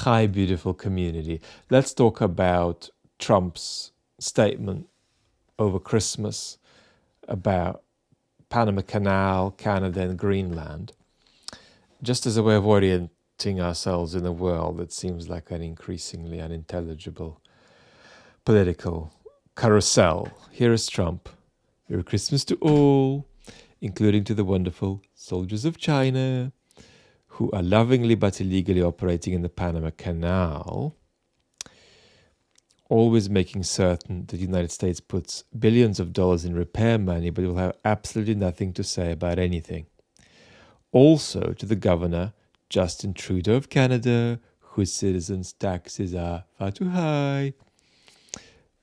Hi, beautiful community. Let's talk about Trump's statement over Christmas about Panama Canal, Canada, and Greenland, just as a way of orienting ourselves in a world that seems like an increasingly unintelligible political carousel. Here is Trump. Merry Christmas to all, including to the wonderful soldiers of China, who are lovingly but illegally operating in the Panama Canal, always making certain that the United States puts billions of dollars in repair money, but will have absolutely nothing to say about anything. Also to the governor, Justin Trudeau of Canada, whose citizens' taxes are far too high.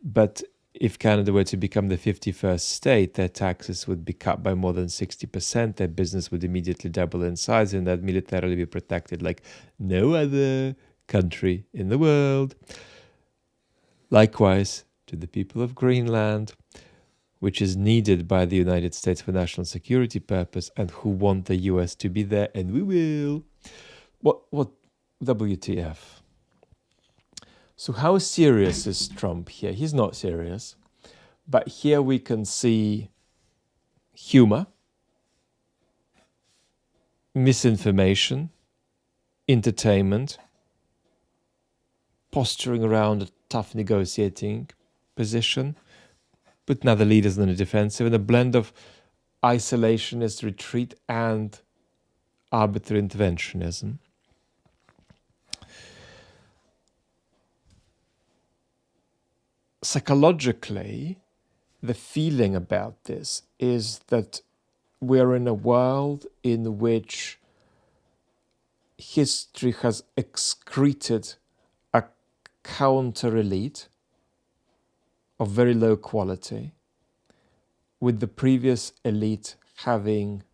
But if Canada were to become the 51st state, their taxes would be cut by more than 60%. Their business would immediately double in size, and they'd militarily be protected like no other country in the world. Likewise, to the people of Greenland, which is needed by the United States for national security purpose, and who want the US to be there, and we will. What WTF? So how serious is Trump here? He's not serious. But here we can see humor, misinformation, entertainment, posturing around a tough negotiating position, putting other leaders on the defensive, and a blend of isolationist retreat and arbitrary interventionism. Psychologically, the feeling about this is that we're in a world in which history has excreted a counter-elite of very low quality, with the previous elite having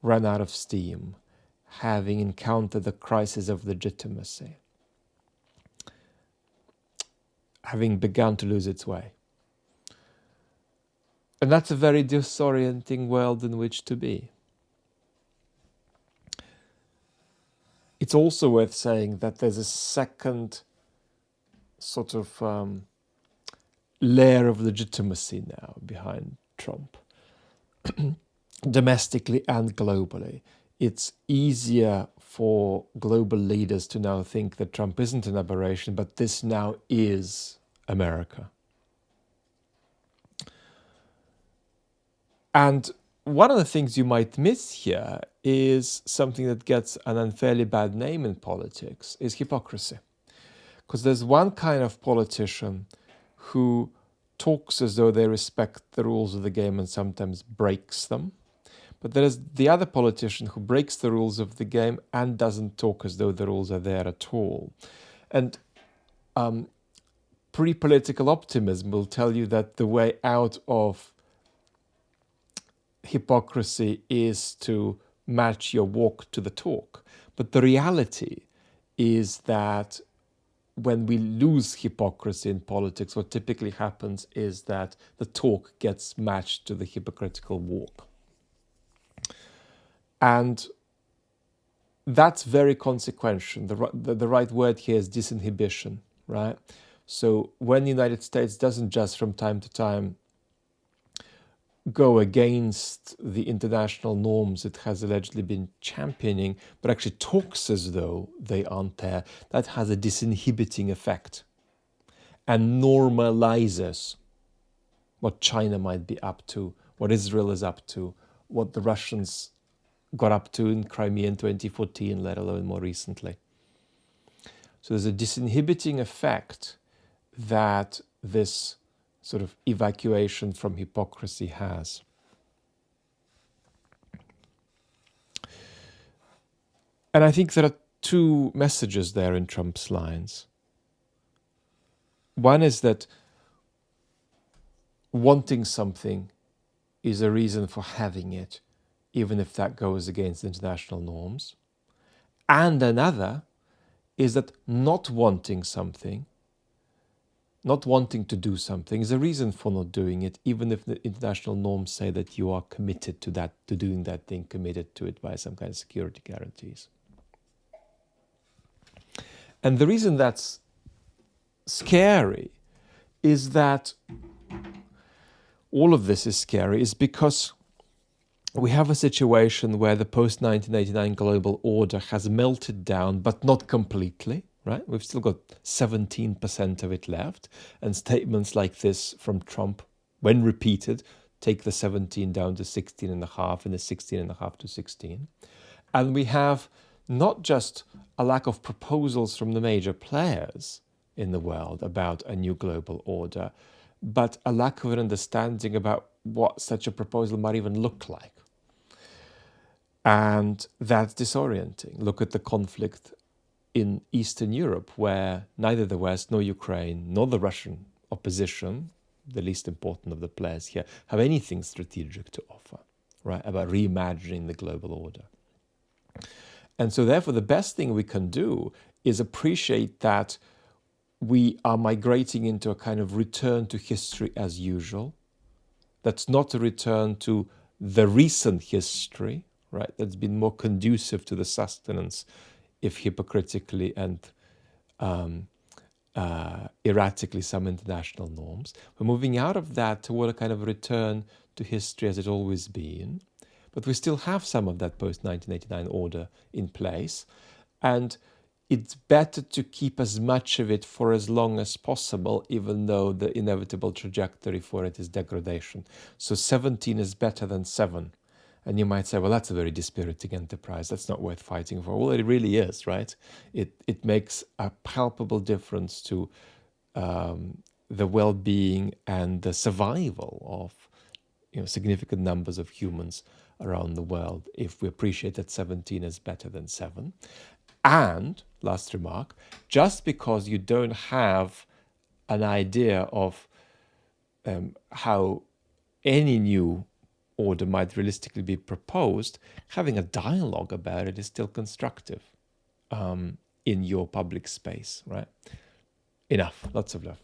run out of steam, having encountered the crisis of legitimacy, having begun to lose its way. And that's a very disorienting world in which to be. It's also worth saying that there's a second sort of layer of legitimacy now behind Trump, domestically and globally. It's easier for global leaders to now think that Trump isn't an aberration, but this now is America. And one of the things you might miss here is something that gets an unfairly bad name in politics, is hypocrisy. Because there's one kind of politician who talks as though they respect the rules of the game and sometimes breaks them. But there is the other politician who breaks the rules of the game and doesn't talk as though the rules are there at all. And pre-political optimism will tell you that the way out of hypocrisy is to match your walk to the talk. But the reality is that when we lose hypocrisy in politics, what typically happens is that the talk gets matched to the hypocritical walk. And that's very consequential. The right word here is disinhibition, right? So when the United States doesn't just from time to time go against the international norms it has allegedly been championing, but actually talks as though they aren't there, that has a disinhibiting effect and normalizes what China might be up to, what Israel is up to, what the Russians got up to in Crimea in 2014, let alone more recently. So there's a disinhibiting effect that this sort of evacuation from hypocrisy has. And I think there are two messages there in Trump's lines. One is that wanting something is a reason for having it, even if that goes against international norms. And another is that not wanting something, not wanting to do something is a reason for not doing it, even if the international norms say that you are committed to that, to doing that thing, committed to it by some kind of security guarantees. And the reason that's scary is that all of this is scary is because we have a situation where the post-1989 global order has melted down, but not completely, right? We've still got 17% of it left. And statements like this from Trump, when repeated, take the 17 down to 16.5 and the 16.5 to 16. And we have not just a lack of proposals from the major players in the world about a new global order, but a lack of an understanding about what such a proposal might even look like. And that's disorienting. Look at the conflict in Eastern Europe, where neither the West nor Ukraine nor the Russian opposition, the least important of the players here, have anything strategic to offer, right, about reimagining the global order. And so therefore the best thing we can do is appreciate that we are migrating into a kind of return to history as usual. That's not a return to the recent history, right, that's been more conducive to the sustenance, if hypocritically and erratically, some international norms. We're moving out of that toward a kind of return to history as it's always been. But we still have some of that post-1989 order in place. And it's better to keep as much of it for as long as possible, even though the inevitable trajectory for it is degradation. So 17 is better than 7. And you might say, well, that's a very dispiriting enterprise. That's not worth fighting for. Well, it really is, right? It makes a palpable difference to the well-being and the survival of significant numbers of humans around the world if we appreciate that 17 is better than 7. And, last remark, just because you don't have an idea of how any new order might realistically be proposed, having a dialogue about it is still constructive in your public space, right? Enough. Lots of love.